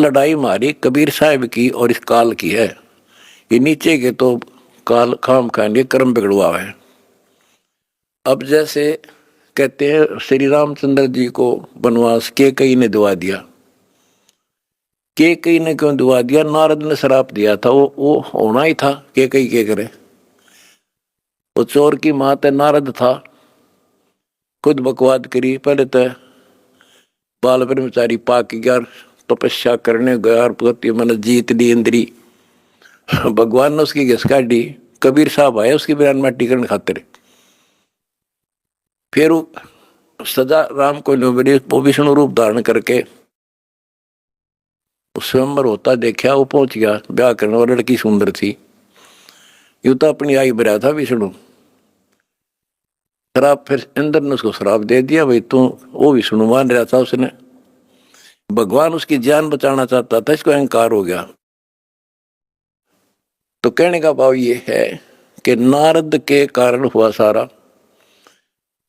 लड़ाई हमारी कबीर साहब की और इस काल की है। ये नीचे के तो काल खाम खाएंगे, कर्म बिगड़वा है। अब जैसे कहते हैं श्री रामचंद्र जी को वनवास के कई ने दुआ दिया। के कई ने क्यों दुआ दिया? नारद ने श्राप दिया था, वो होना ही था। के कई के करे, वो चोर की माँ ते नारद था, खुद बकवाद करी। पहले तो बाल ब्रह्मचारी पाक गया, तपस्या करने गया, पति मन जीत ली इंद्री। भगवान ने उसकी घिस काटी। कबीर साहब आए उसकी बयान माटी करने खातिर। फिर सजा राम को मिली, वो विष्णु रूप धारण करके स्वयंवर होता देखा, वो पहुंच गया ब्याह करने वाली लड़की सुंदर थी। यू तो अपनी आई बरा था विष्णु। श्राप, फिर इंद्र ने उसको श्राप दे दिया, भाई तू वो विष्णु मान रहा था उसने। भगवान उसकी जान बचाना चाहता था, इसको अहंकार हो गया। तो कहने का भाव ये है कि नारद के कारण हुआ सारा।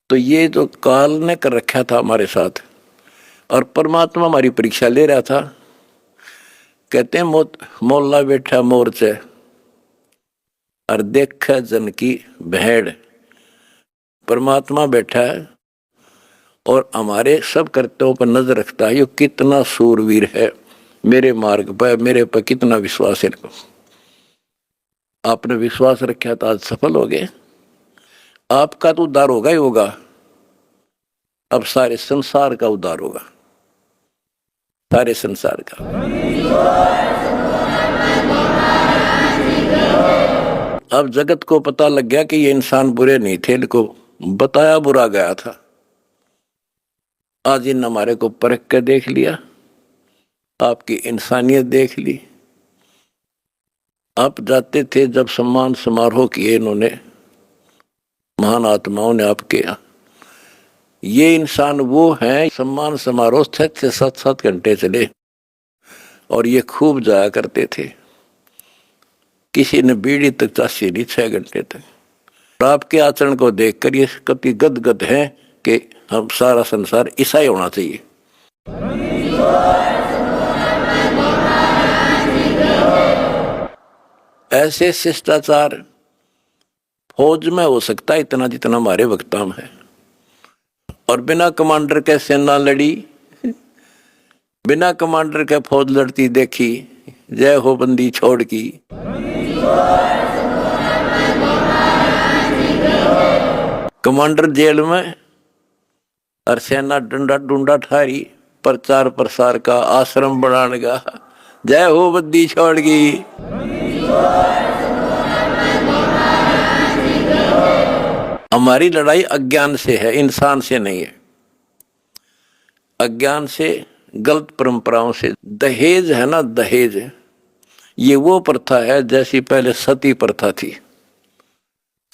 तो ये जो काल ने कर रखा था हमारे साथ, और परमात्मा हमारी परीक्षा ले रहा था। कहते हैं मोला बैठा मोर्चे और देखा जन की भेड़। परमात्मा बैठा है और हमारे सब कर्तव्यों पर नजर रखता है। ये कितना सूरवीर है, मेरे मार्ग पर, मेरे पर कितना विश्वास है इनको। आपने विश्वास रखा तो आज सफल हो गए। आपका तो उद्धार होगा ही होगा, अब सारे संसार का उद्धार होगा, सारे संसार का। अब जगत को पता लग गया कि ये इंसान बुरे नहीं थे, इनको बताया बुरा गया था। आज इन हमारे को परख कर देख लिया, आपकी इंसानियत देख ली। आप जाते थे जब सम्मान समारोह किए इन्होंने, महान आत्माओं ने आपके यहाँ। ये इंसान वो हैं, सम्मान समारोह 6 से 7 घंटे चले और ये खूब जाया करते थे। किसी ने बीड़ी तक चाशी नहीं 6 घंटे तक। और आपके आचरण को देखकर ये कति गदगद है कि हम सारा संसार ऐसा ही होना चाहिए। ऐसे शिष्टाचार फौज में हो सकता है इतना जितना हमारे वक्ता में है। और बिना कमांडर के सेना लड़ी, बिना कमांडर के फौज लड़ती देखी। जय हो बंदी छोड़ की। कमांडर जेल में और सेना डंडा डूंडा ठारी, प्रचार प्रसार का आश्रम बनाने का। जय हो बंदी छोड़ की। हमारी लड़ाई अज्ञान से है, इंसान से नहीं है। अज्ञान से, गलत परंपराओं से। दहेज है ना, दहेज, ये वो प्रथा है जैसी पहले सती प्रथा थी।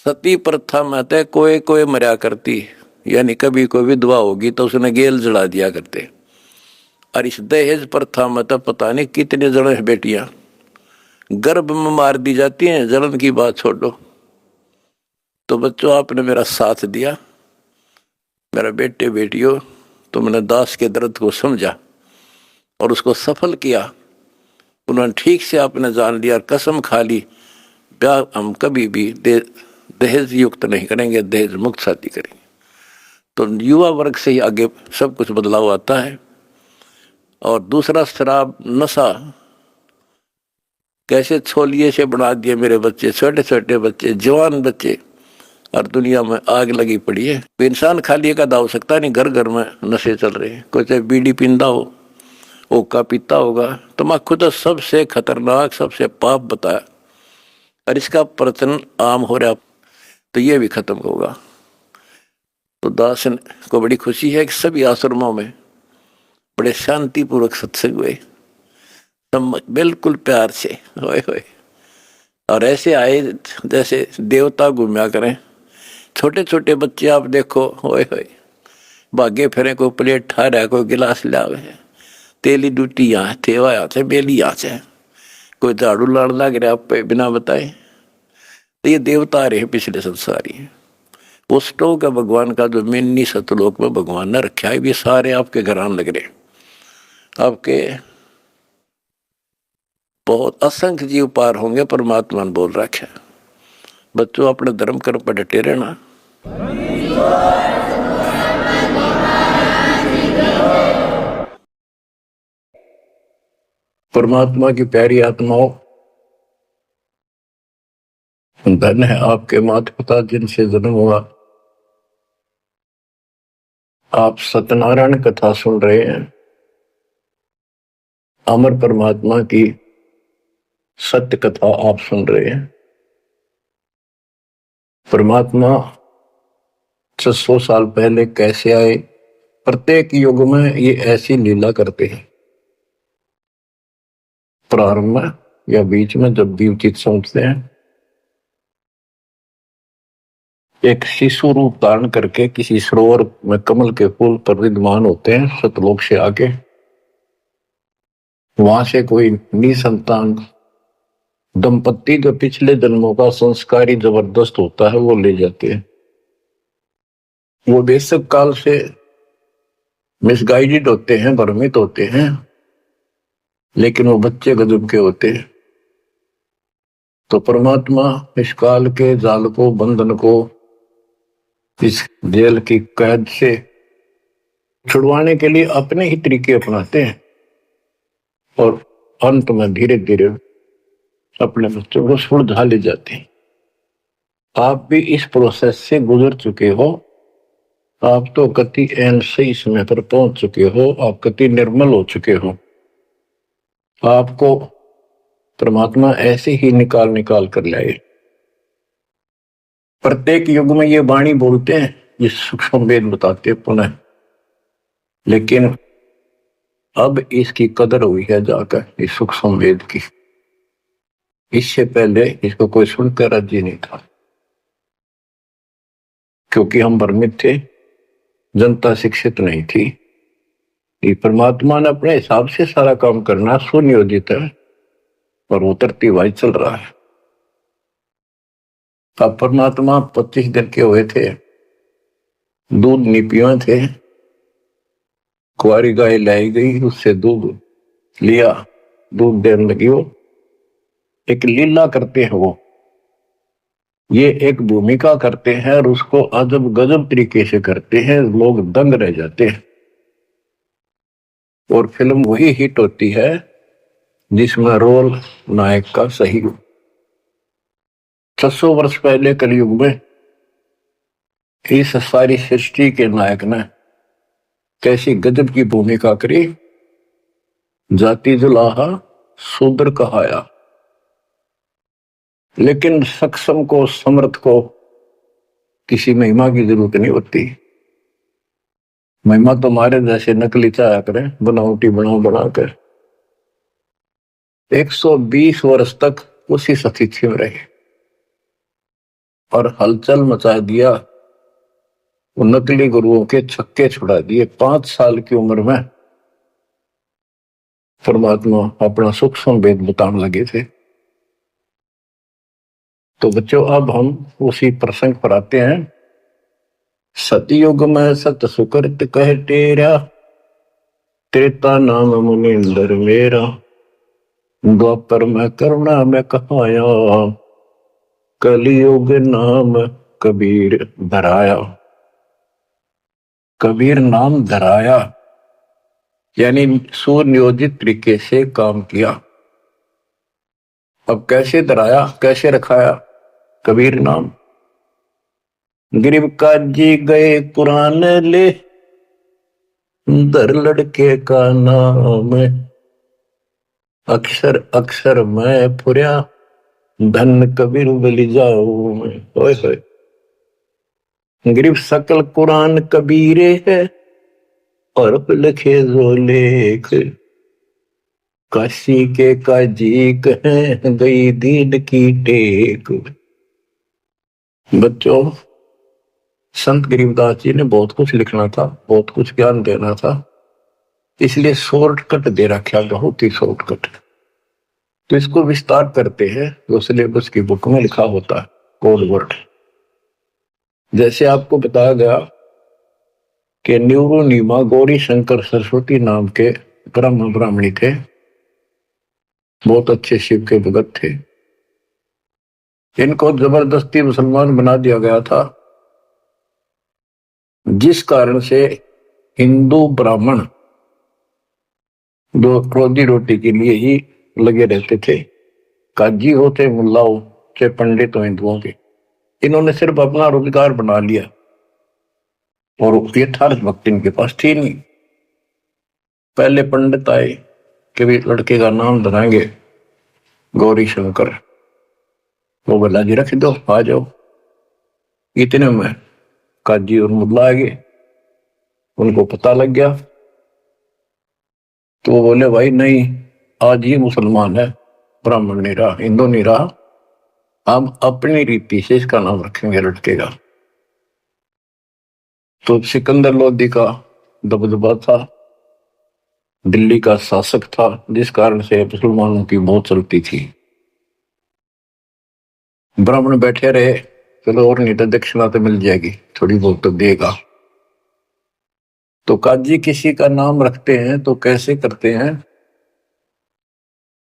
सती प्रथा में तो कोई कोई मरा करती, यानी कभी कोई विधवा होगी तो उसने गेल जला दिया करते। और इस दहेज प्रथा में तो पता नहीं कितने जने बेटियां गर्भ में मार दी जाती हैं। जलन की बात छोड़ो। तो बच्चों, आपने मेरा साथ दिया, मेरा बेटे बेटियों, तुमने दास के दर्द को समझा और उसको सफल किया। उन्होंने ठीक से आपने जान लिया और कसम खा ली, ब्याह हम कभी भी दहेज युक्त नहीं करेंगे, दहेज मुक्त शादी करेंगे। तो युवा वर्ग से ही आगे सब कुछ बदलाव आता है। और दूसरा, शराब नशा कैसे छोलिए से बना दिए मेरे बच्चे, छोटे छोटे बच्चे, जवान बच्चे, और दुनिया में आग लगी पड़ी है। इंसान खाली एक आधा हो सकता नहीं, घर घर में नशे चल रहे हैं। कोई चाहे बीड़ी पींदा हो, ओका पीता होगा। तम्बाकू तो सबसे खतरनाक, सबसे पाप बताया, और इसका प्रचलन आम हो रहा। तो ये भी खत्म होगा। तो दास को बड़ी खुशी है कि सभी आश्रमों में बड़े शांतिपूर्वक सत्संग हुए, बिल्कुल प्यार से होए होए। और ऐसे आए जैसे देवता घूमया करें। छोटे छोटे बच्चे आप देखो, होए होए, भागे फिरे, कोई प्लेट ठा रहा है, कोई गिलास लावे है, तेली डूटी यहाँ थे, यहाँ से बेली यहाँ से, कोई झाड़ू लाड़ लग रहा पे बिना बताए। तो ये देवता रहे पिछले संसारी। वो स्टोक है भगवान का, जो मिन्नी सतलोक में भगवान ने रखा है। ये सारे आपके घर आने लग रहे, आपके बहुत असंख्य जीव पार होंगे, परमात्मा ने बोल रखा है। बच्चों अपने धर्म कर्म पर डटे रहना। परमात्मा की प्यारी आत्माओं, धन है आपके माता पिता जिनसे जन्म हुआ। आप सत्यनारायण कथा सुन रहे हैं। अमर परमात्मा की सत्य कथा आप सुन रहे हैं। परमात्मा 600 साल पहले कैसे आए, प्रत्येक युग में ये ऐसी लीला करते हैं। प्रारंभ में या बीच में जब भी उचित समझते हैं, एक शिशु रूप धारण करके किसी सरोवर में कमल के फूल पर विद्यमान होते हैं सतलोक से आके। वहां से कोई निसंतान दंपत्ति जो पिछले जन्मों का संस्कारी जबरदस्त होता है वो ले जाते हैं। वो बेशक काल से मिसगाइडेड होते हैं, भ्रमित होते हैं, लेकिन वो बच्चे गजब के होते हैं। तो परमात्मा इस काल के जाल को, बंधन को, इस जेल की कैद से छुड़वाने के लिए अपने ही तरीके अपनाते हैं और अंत में धीरे धीरे अपने बच्चों को सुलझा ले जाते हैं। आप भी इस प्रोसेस से गुजर चुके हो। आप तो कति एन सही समय पर पहुंच चुके हो। आप कति निर्मल हो चुके हो। आपको परमात्मा ऐसे ही निकाल निकाल कर लाए। प्रत्येक युग में ये वाणी बोलते हैं, ये सूक्ष्म वेद बताते हैं पुनः, लेकिन अब इसकी कदर हुई है जाकर इस सूक्ष्म वेद की। इससे पहले इसको कोई सुनकर राजी नहीं था, क्योंकि हम भ्रमित थे, जनता शिक्षित नहीं थी। ये परमात्मा ने अपने हिसाब से सारा काम करना सुनियोजित है और उतरती हुआ चल रहा है। अब परमात्मा 25 दिन के हुए थे, दूध नहीं पिए थे। कुंवारी गाय लाई गई, उससे दूध लिया, दूध देने लगी। वो एक लीला करते हैं, वो ये एक भूमिका करते हैं और उसको अजब गजब तरीके से करते हैं, लोग दंग रह जाते हैं। और फिल्म वही हिट होती है जिसमें रोल नायक का सही हो। 600 वर्ष पहले कलयुग में इस सारी सृष्टि के नायक ने कैसी गजब की भूमिका करी। जाति जुलाहा शूद्र कहाया, लेकिन सक्षम को, समर्थ को किसी महिमा की जरूरत नहीं होती। महिमा तो हमारे जैसे नकली चाया करें, बनावटी बनाकर 120 वर्ष तक उसी स्थिति में रहे और हलचल मचा दिया। वो नकली गुरुओं के छक्के छुड़ा दिए। 5 साल की उम्र में परमात्मा अपना सूक्ष्म वेद बताने लगे थे। तो बच्चों, अब हम उसी प्रसंग पर आते हैं। सतयुग में सत सुकृत कह टेरा, त्रेता नाम मुनिंदर मेरा, द्वापर में करुणा में कहाया, कलयुग नाम कबीर धराया। कबीर नाम धराया यानी सुनियोजित तरीके से काम किया। अब कैसे धराया, कैसे रखाया कबीर नाम? गरीब काजी गए कुरान ले, दर लड़के का नाम, अक्षर अक्षर मैं फुरिया, धन कबीर बलि जाऊं मैं। ओए होए, गरीब सकल कुरान कबीरे है, और लिखे जो लेख, काशी के काजी कहें गई दीन की टेक। बच्चों, संत गरीबदास जी ने बहुत कुछ लिखना था, बहुत कुछ ज्ञान देना था, इसलिए शॉर्टकट दे रखा, बहुत ही शॉर्टकट। तो इसको विस्तार करते हैं जो सिलेबस की बुक में लिखा होता है, कोड वर्ड। जैसे आपको बताया गया कि न्यूरोनीमा गौरी शंकर सरस्वती नाम के ब्रह्म ब्राह्मणी थे। बहुत अच्छे शिव के भगत थे। इनको जबरदस्ती मुसलमान बना दिया गया था, जिस कारण से हिंदू ब्राह्मण जो रोजी रोटी के लिए ही लगे रहते थे, काजी हो चाहे मुल्ला हो चाहे पंडित हो हिंदुओं के, इन्होंने सिर्फ अपना रोजगार बना लिया और यथार्थ भक्ति इनके पास थी नहीं। पहले पंडित आए कि भी लड़के का नाम धराएंगे गौरी शंकर, वो बोला जी रख दो, आ जाओ। इतने में काजी और मुल्ला आ गए, उनको पता लग गया तो वो बोले भाई नहीं, आज ही मुसलमान है, ब्राह्मण नहीं रहा, हिंदू नहीं रहा, हम अपनी रीति से इसका नाम रखेंगे लड़के का। तो सिकंदर लोदी का दबदबा था, दिल्ली का शासक था, जिस कारण से मुसलमानों की बहुत चलती थी। ब्राह्मण बैठे रहे, चलो और नहीं तो दक्षिणा तो मिल जाएगी, थोड़ी बहुत तो देगा। तो काजी किसी का नाम रखते हैं तो कैसे करते हैं,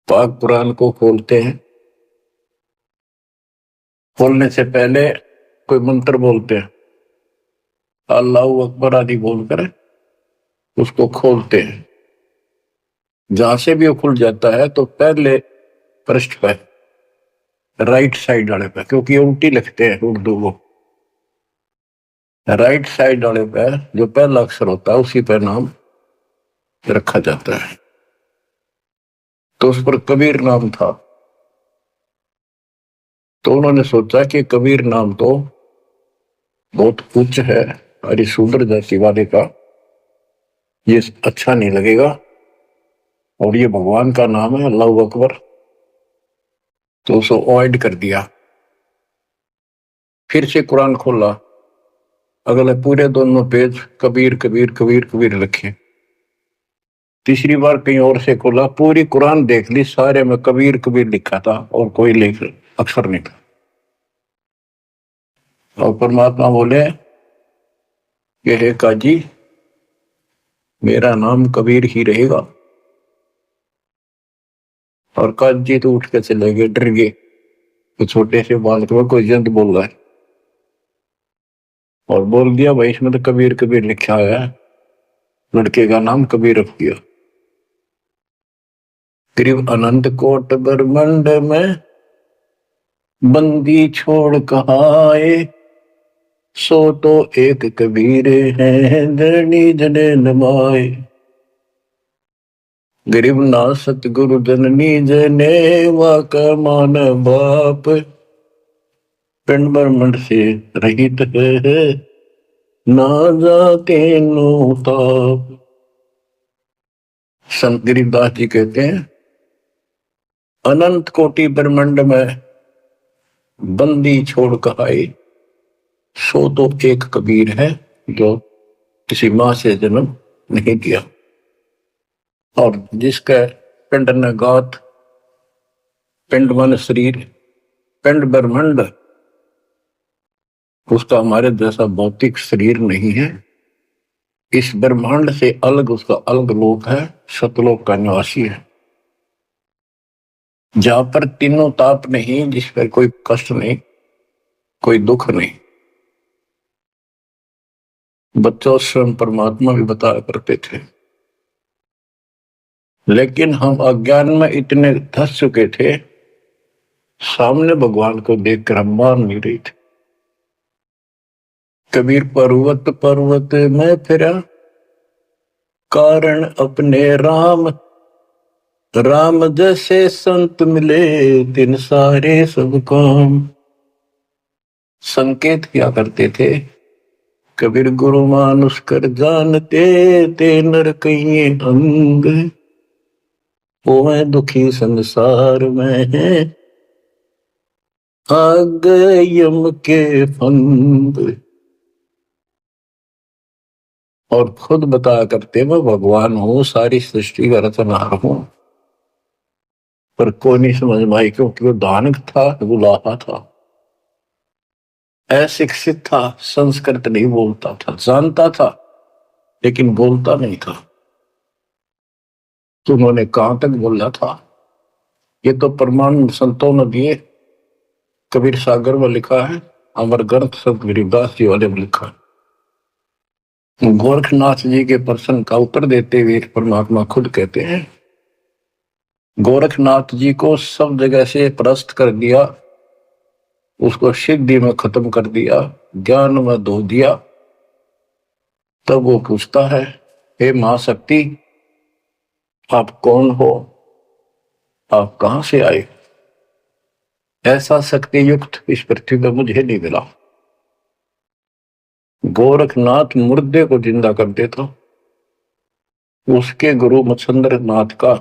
पाक कुरान को खोलते हैं, खोलने से पहले कोई मंत्र बोलते हैं, अल्लाहू अकबर आदि बोलकर उसको खोलते हैं। जहां से भी वो खुल जाता है तो पहले पृष्ठ पे राइट साइड वाले पे, क्योंकि उल्टी लिखते हैं उर्दू को, राइट साइड वाले पे जो पहला अक्षर होता है उसी पे नाम रखा जाता है। तो उस पर कबीर नाम था। तो उन्होंने सोचा कि कबीर नाम तो बहुत उच्च है, अरे शूद्र जाति वाले का ये अच्छा नहीं लगेगा, और ये भगवान का नाम है अल्लाह अकबर, तो उसको अवॉइड कर दिया। फिर से कुरान खोला, अगले पूरे दोनों पेज कबीर कबीर कबीर कबीर लिखे। तीसरी बार कहीं और से खोला, पूरी कुरान देख ली, सारे में कबीर कबीर लिखा था और कोई लेख अक्षर नहीं था। और परमात्मा बोले कि हे काजी, मेरा नाम कबीर ही रहेगा। और काजी तो उठ के चले गए, डर गए, तो छोटे से बालक में कोई जंत बोल रहा है, और बोल दिया भाई इसमें तो कबीर कबीर लिखा है, लड़के का नाम कबीर रख दिया। करीब अनंत कोट ब्रह्मांड में बंदी छोड़ कहाए, सो तो एक कबीर है धरणी जने नमाए। गरीब ना सतगुरु जननी जने वाका मान बाप, पिंड ब्रह्मंड से रहित है ना जाके नो ताप। संत गरीबदास जी कहते हैं, अनंत कोटि ब्रह्मांड में बंदी छोड़ कहाए, सो तो एक कबीर है जो किसी मां से जन्म नहीं किया, और जिसका पिंड न गात, पिंड मन शरीर, पिंड ब्रह्मांड, उसका हमारे जैसा भौतिक शरीर नहीं है। इस ब्रह्मांड से अलग उसका अलग लोक है, सतलोक का निवासी है, जहां पर तीनों ताप नहीं, जिस पर कोई कष्ट नहीं, कोई दुख नहीं। बच्चों स्वयं परमात्मा भी बताया करते थे, लेकिन हम अज्ञान में इतने धस चुके थे, सामने भगवान को देखकर हम मान नहीं रहे थे। कबीर पर्वत पर्वत में फिरा, कारण अपने राम, राम जैसे संत मिले दिन सारे सब काम। संकेत किया करते थे, कबीर गुरु मानुष कर जानते ते नर कहिए अंग, वो है दुखी संसार में है आ गए यम के फंद। और खुद बताया करते मैं भगवान हूं, सारी सृष्टि का रचनहार हूं, पर कोई नहीं समझ में आई, क्योंकि वो दानक था, गुलाहा था, अशिक्षित था, संस्कृत नहीं बोलता था, जानता था लेकिन बोलता नहीं था। तो उन्होंने कहां तक बोला था, ये तो प्रमाण संतों ने दिए, कबीर सागर में लिखा है, अमर ग्रंथ संत गरीबदास जी वाले में लिखा है। गोरखनाथ जी के प्रश्न का उत्तर देते हुए परमात्मा खुद कहते हैं, गोरखनाथ जी को सब जगह से परास्त कर दिया, उसको सिद्धि में खत्म कर दिया, ज्ञान में धो दिया। तब वो पूछता है, हे महाशक्ति, आप कौन हो, आप कहां से आए? ऐसा शक्ति युक्त इस पृथ्वी पर मुझे नहीं मिला। गोरखनाथ मुर्दे को जिंदा कर देता, उसके गुरु मच्छंद्र नाथ का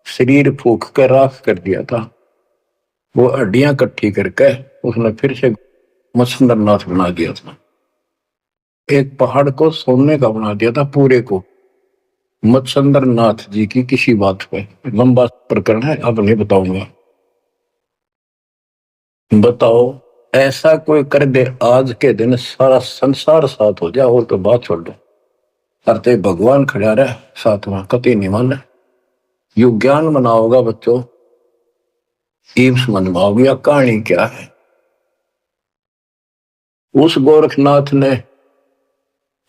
शरीर फूक कर राख कर दिया था। वो हड्डियां इकट्ठी करके उसने फिर से मच्छंद्र नाथ बना दिया था। एक पहाड़ को सोने का बना दिया था पूरे को, मच्छंद्र नाथ जी की किसी बात पे। लंबा प्रकरण है, अब नहीं बताऊंगा। बताओ, ऐसा कोई कर दे आज के दिन सारा संसार साथ हो जाए, और तो बात छोड़ दो, करते भगवान खड़ा रहे साथ में, कति नहीं मान। यू ज्ञान बना होगा बच्चों, ईब समझ में आओगी कहानी क्या है। उस गोरखनाथ ने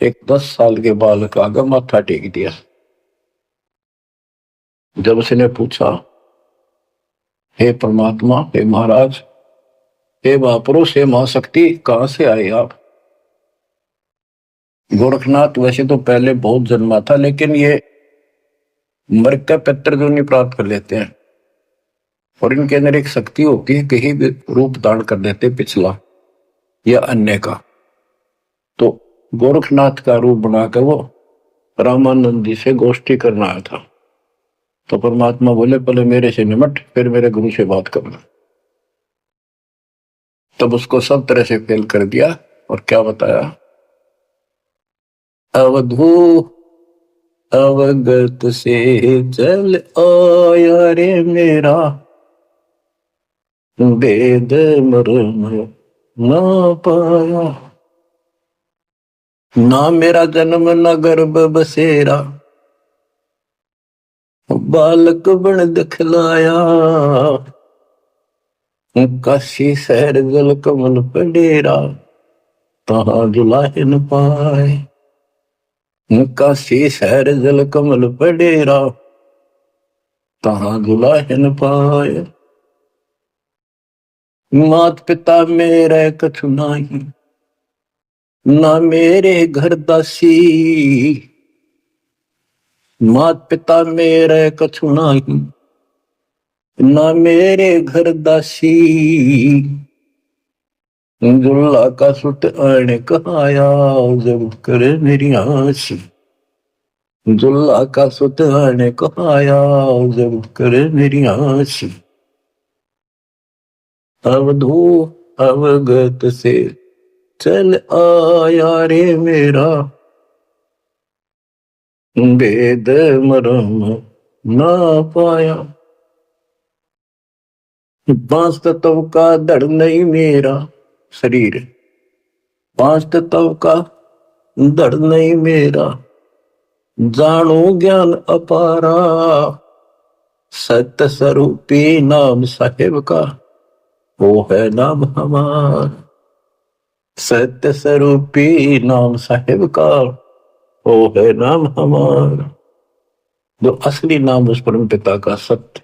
एक 10 साल के बालक आगे माथा टेक दिया। जब उसने पूछा, हे परमात्मा, हे महाराज, हे महापुरुष, हे महाशक्ति, कहां से आए आप? गोरखनाथ वैसे तो पहले बहुत जन्मा था, लेकिन ये मर का पितर जो नहीं प्राप्त कर लेते हैं, और इनके अंदर एक शक्ति होती है, कहीं भी रूप धारण कर देते पिछला या अन्य का। तो गोरखनाथ का रूप बनाकर वो रामानंद जी से गोष्ठी करना आया था। तो परमात्मा बोले, पहले मेरे से निमट, फिर मेरे गुरु से बात करना। तब उसको सब तरह से फेल कर दिया, और क्या बताया, अवधू अवगत से चल आया रे मेरा, वेद मर्म ना पाया। ना मेरा जन्म न गर्भ बसेरा, बालक बन दिखलाया। काशी शहर जल कमल पडेरा, तहां दुलाहे न पाए। काशी शहर जल कमल पडेरा, तहां दुलाहे न पाए। मात पिता मेरे कछु नाही, ना मेरे घर दासी। मात पिता मेरे कछु नाही, ना मेरे घर दासी। दुल्ला का सुत आने कहाया, जब करे मेरी आसी। दुल्ला का सुत आने कहाया, जब करे मेरी आसी। अवधू अवगत से चल आया रे मेरा, वेद मरम ना पाया। पांच तत्व का धड़ नहीं मेरा शरीर, पांच तत्व का धड़ नहीं मेरा। जानो ज्ञान अपारा, सत्य स्वरूपी नाम साहेब का, वो है नाम हमारा। सत्य स्वरूपी नाम साहेब का, वो है नाम हमारा। जो असली नाम उस परम पिता का सत्य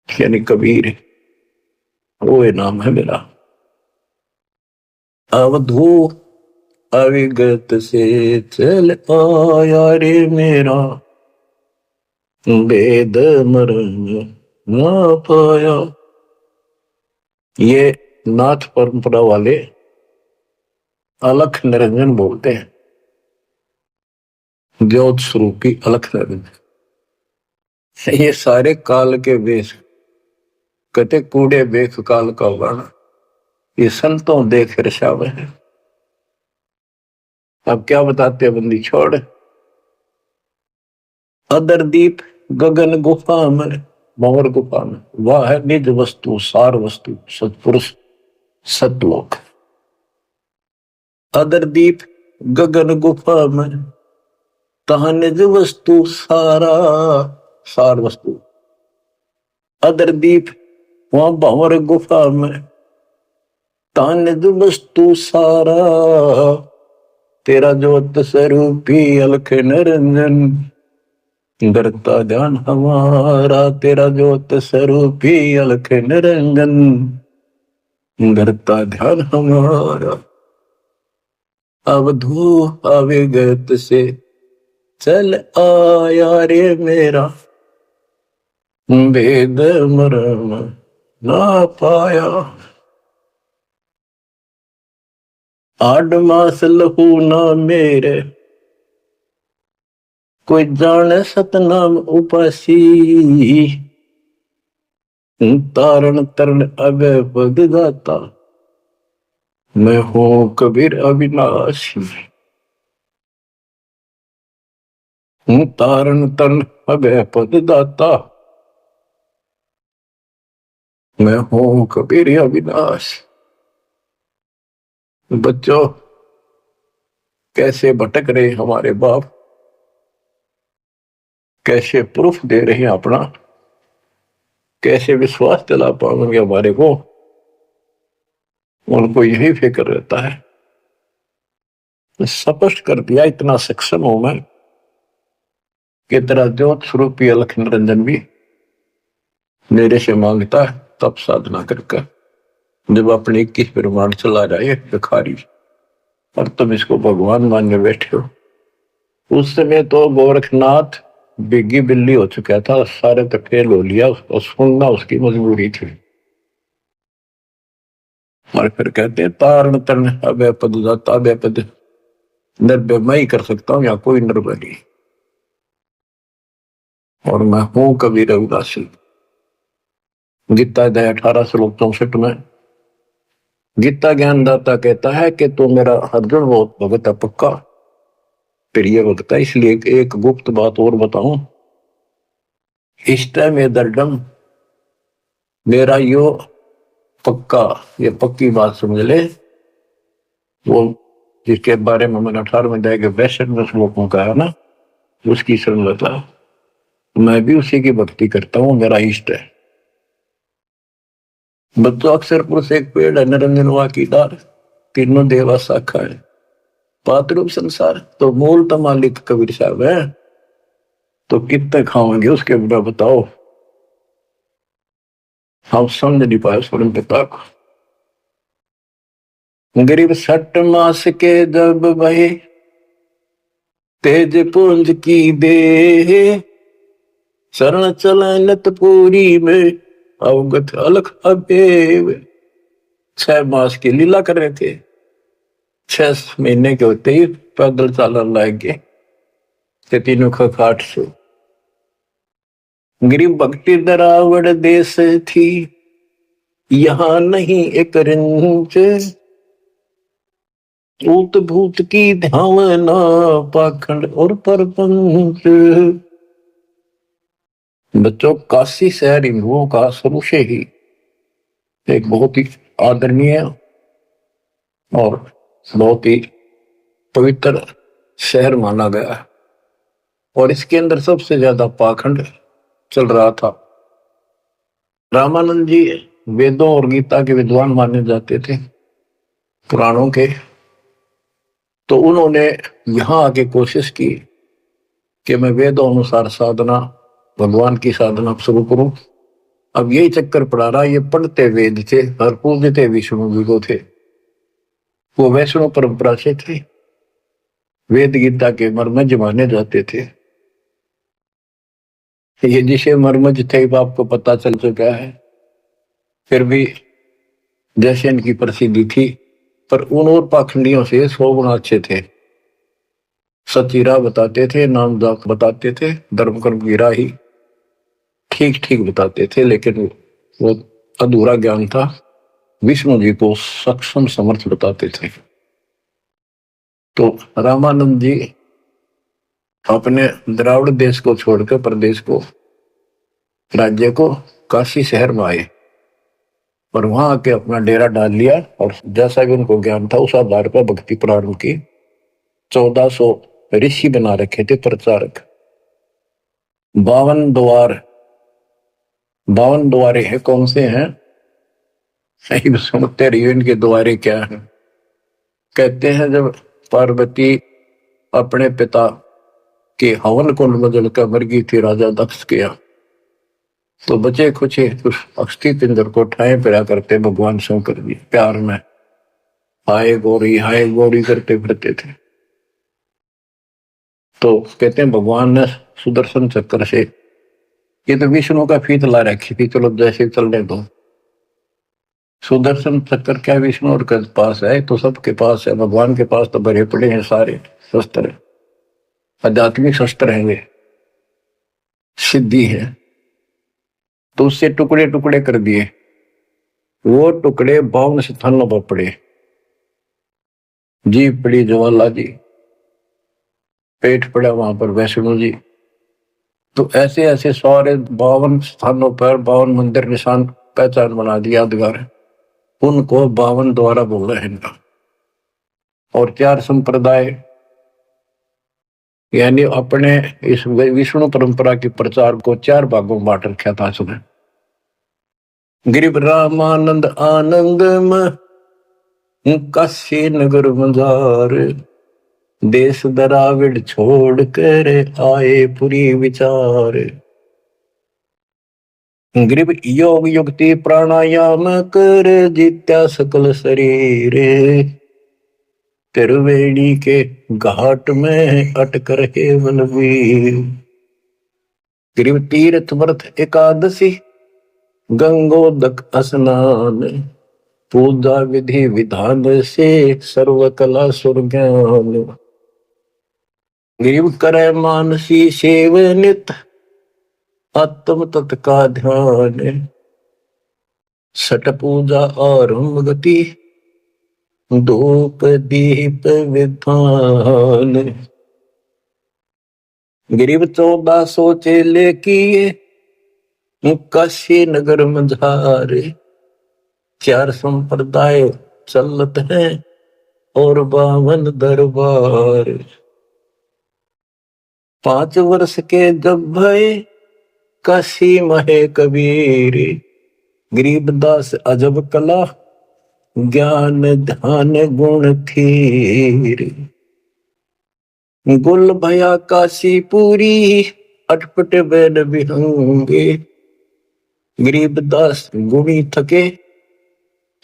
यानी कबीर है, वो ये नाम है मेरा। अवधू अविगत से चल आया रे मेरा, वेद मरण ना पाया। ये नाथ परंपरा वाले अलख निरंजन बोलते हैं, ज्योत स्वरूपी अलख निरंजन। ये सारे काल के वेश, कहते कूड़े बेख काल का वर्णन, ये संतों देख रशावे है। अब क्या बताते बंदी छोड़। अदरदीप गगन गुफा में, मोर गुफा में, वह है निज वस्तु सार वस्तु सतपुरुष सतलोक। अदरदीप गगन गुफा में, तहां निज वस्तु सारा सार वस्तु। अदरदीप वहां भंवर गुफा में तान वस्तु सारा तेरा ज्योत स्वरूपी अलख निरंजन करता ध्यान हमारा तेरा ज्योत स्वरूपी अलख निरंजन करता ध्यान हमारा अवधू अविगत से चल आया रे मेरा वेद मरम ना पाया 8 मास लहू ना मेरे कोई जाने सतनाम उपासी तारण तरण अभय पद दाता मैं हूं कबीर अविनाशी तारण तरण अभय पद दाता मैं हूं कबीर अविनाशी। बच्चों कैसे भटक रहे हमारे बाप, कैसे प्रूफ दे रहे हैं अपना, कैसे विश्वास दिला पाएंगे हमारे को। उनको यही फिक्र रहता है। स्पष्ट कर दिया इतना सक्षम हूं मैं कि तेरा ज्योत स्वरूपी अलख निरंजन भी मेरे से मांगता है तब साधना करके जब अपने 21 ब्रह्मांड चला जाए भिखारी और तुम इसको भगवान मानने बैठे हो। उस समय तो गोरखनाथ बिग्गी बिल्ली हो चुका था, सारे तो फेल हो लिया, उसको सुनना उसकी मजबूरी थी। और फिर कहते हैं तारण तरण अभय पद दाता अभय पद निर्भय मैं ही कर सकता हूं या कोई निर्भय नहीं। और मैं हूं कबीर अविनाशी। गीता अध्याय 18 श्लोक 64 में गीता ज्ञानदाता कहता है कि तू मेरा अर्जुन बहुत भगत है पक्का प्रिय भक्त है। इसलिए एक गुप्त बात और बताऊं, इस टाइम ये दर्डम मेरा यो पक्का, ये पक्की बात समझ ले, वो जिसके बारे में मैंने 18वें अध्याय के 62वें श्लोक में कहा ना, उसकी संगता मैं भी उसी की भक्ति करता हूं, मेरा इष्ट है। बच्चों अक्सर पुरुष एक पेड़ है, निरंजन वा की डार, तीनों देवा शाखा है, पातरूप संसार। तो मूल तो मालिक कबीर साहब है, तो कितने खाओगे उसके बिना बताओ। हम समझ नहीं पाए स्वयं पिता को। गरीब 6 मास के जब भाई तेज पुंज की दे शरण चलनत पूरी में अवगत अलख अबेव। 6 मास की लीला कर रहे थे, 6 महीने के होते ही पैदल चलन लग गए तीनों खाट से। गरीब भक्ति दरावड़ देश थी यहां नहीं एक रिंच ऊत भूत की धावना पाखंड और परपंच। बच्चों काशी शहर हिंदुओं का शुरू से ही एक बहुत ही आदरणीय और बहुत ही पवित्र शहर माना गया है। और इसके अंदर सबसे ज्यादा पाखंड चल रहा था। रामानंद जी वेदों और गीता के विद्वान माने जाते थे, पुराणों के। तो उन्होंने यहां आके कोशिश की कि मैं वेदों अनुसार साधना, भगवान की साधना शुरू करूं। अब यही चक्कर पड़ा रहा, ये पढ़ते वेद थे और पूजते विष्णु जी को थे, वो वैष्णव परंपरा से थे, वेद गीता के मर्मज माने जाते थे। ये जिसे मर्मज थे आपको पता चल चुका है, फिर भी जैसे इनकी प्रसिद्धि थी, पर उन और पाखंडियों से 100 गुना अच्छे थे। सच्ची राह बताते थे, नाम जाप बताते थे, धर्म कर्म की राह ही ठीक ठीक बताते थे, लेकिन वो अधूरा ज्ञान था। विष्णु जी को सक्षम समर्थ बताते थे। तो रामानंद जी अपने द्राविड़ देश को छोड़कर प्रदेश को, राज्य को, काशी शहर में आए और वहां आके अपना डेरा डाल लिया। और जैसा भी उनको ज्ञान था उस आधार पर भक्ति प्रारंभ की। 1400 ऋषि बना रखे थे प्रचारक, 52 द्वार 52 द्वारे हैं, कौन से हैं? नहीं समझते रहिए इनके द्वारे क्या है। कहते हैं जब पार्वती अपने पिता के हवन कुंड में जलकर मर गई थी राजा दक्ष के यहाँ, तो बचे कुछ उस अस्थि पिंजर को ठाए फिरा करते भगवान शंकर जी प्यार में हाय गौरी करते फिरते थे। तो कहते हैं भगवान ने सुदर्शन चक्र से, ये तो विष्णु का फीत ला रखी थी, चलो जैसे चलने दो। सुदर्शन चक्र क्या विष्णु और के पास है? तो सबके पास है, भगवान के पास तो भरे पड़े हैं सारे शस्त्र, आध्यात्मिक शस्त्र हैं, वे सिद्धि है। तो उससे टुकड़े टुकड़े कर दिए, वो टुकड़े 52 स्थानों पर पड़े। जीभ पड़ी ज्वाला जी, पेट पड़ा वहां पर वैष्णो जी। तो ऐसे ऐसे सारे 52 स्थानों पर 52 मंदिर निशान पहचान बना दिया यादगार, उनको 52 द्वारा बोला है इनका। और 4 संप्रदाय, यानी अपने इस विष्णु परंपरा के प्रचार को 4 भागों में बांट रखा था सुबह। गिरिव रामानंद आनंद काशी नगर मजार, देश दराविड छोड़ कर आए पुरी विचार। ग्रीब योग युक्ति प्राणायाम कर जित्या सकल शरीर, त्रिवेणी के घाट में अटक रहे बलवीर। ग्रीब तीर्थ व्रत एकादशी, गंगोदक स्नान, पूजा विधि विधान से सर्व कला सुरज्ञान। ग्रीब करे मानसी सेव नित, आत्म तत् का ध्यान, सट पूजा आरंभ गति, धूप दीप विधान। गरीब 1400 चेले किए, काशी नगर मझारे, 4 संप्रदाय चलत हैं और 52 दरबार। 5 वर्ष के जब भय काशी महे कबीर, गरीबदास अजब कला ज्ञान ध्यान गुण थीर। गुल भया काशी पूरी, अटपट बैन बिहंगे, गरीबदास गुणी थके,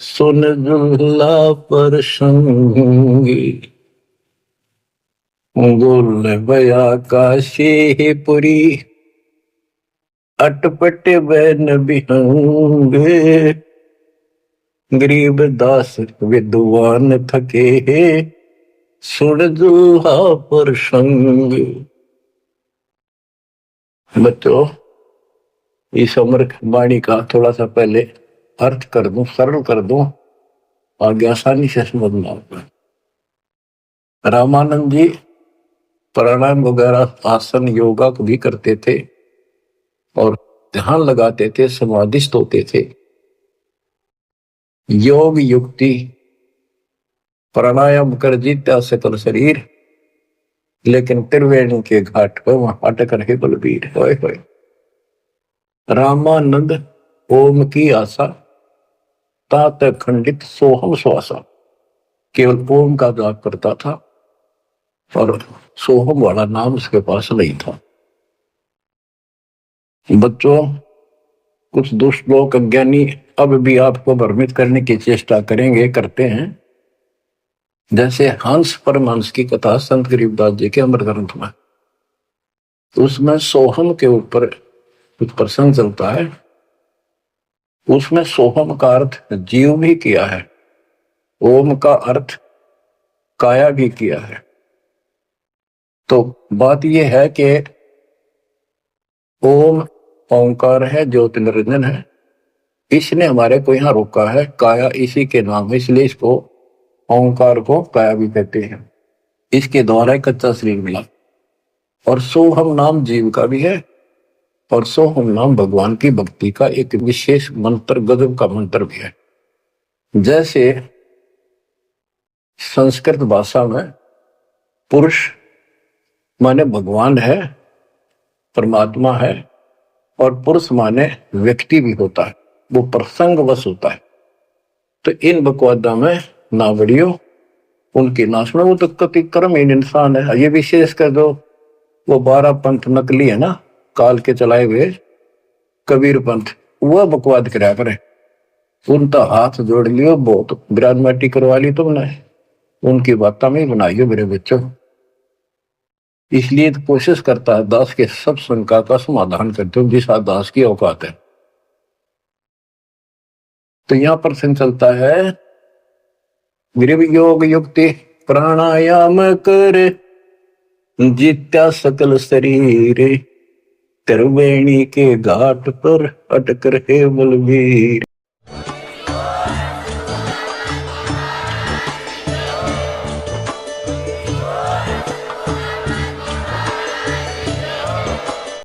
सुन जुल्ला पर संगे। गुल भया काशी पूरी, अटपट बैन बिहंगे, गरीबदास विद्वान थके, सुन जुल्हा पर संग। बच्चों, इस अमर वाणी का थोड़ा सा पहले अर्थ कर दूं, सरल कर दूं, आगे आसानी से समझना होगा। रामानंद जी प्राणायाम वगैरह आसन योगा को भी करते थे और ध्यान लगाते थे, समाधिस्थ होते थे। योग युक्ति प्राणायाम कर जीता सकल शरीर, लेकिन त्रिवेणी के घाट पर वहां अटक रहे बलबीर। होए होए। रामानंद ओम की आशा, तात खंडित सोहम श्वासा, केवल ओम का जाप करता था और सोहम वाला नाम उसके पास नहीं था। बच्चों, कुछ दुष्ट लोग अज्ञानी अब भी आपको भ्रमित करने की चेष्टा करेंगे, करते हैं। जैसे हंस परमहंस की कथा संत गरीबदास जी के अमर ग्रंथ में, उसमें सोहम के ऊपर कुछ प्रसंग चलता है। उसमें सोहम का अर्थ जीव भी किया है, ओम का अर्थ काया भी किया है। तो बात यह है कि ओम ओंकार है, ज्योत निरंजन है, इसने हमारे को यहाँ रोका है। काया इसी के नाम है, इसलिए इसको ओंकार को काया भी कहते हैं। इसके द्वारा कच्चा शरीर मिला। और सोहम नाम जीव का भी है और सोहम नाम भगवान की भक्ति का एक विशेष मंत्र, गजब का मंत्र भी है। जैसे संस्कृत भाषा में पुरुष माने भगवान है, परमात्मा है, और पुरुष माने व्यक्ति भी होता है, वो प्रसंगवश होता है। तो इन बकवादा में ना बढ़ियो, उनकी ना सुनो, वो तो कति कर्महीन इंसान है। ये विशेष कर दो, वो 12 पंथ नकली है ना, काल के चलाए हुए कबीर पंथ, वह बकवाद करा करे। उनका हाथ जोड़ लियो, बहुत ग्रानमेटी करवा ली तुमने, उनकी बात में ही बनाइयो मेरे बच्चों। इसलिए तो कोशिश करता है दास के सब शंका का समाधान करते हो जिस दास की औकात है। तो यहां प्रश्न चलता है, गृह योग युक्ति प्राणायाम कर, जित्या सकल शरीर, त्रिवेणी के घाट पर अटकर हे बलवीर।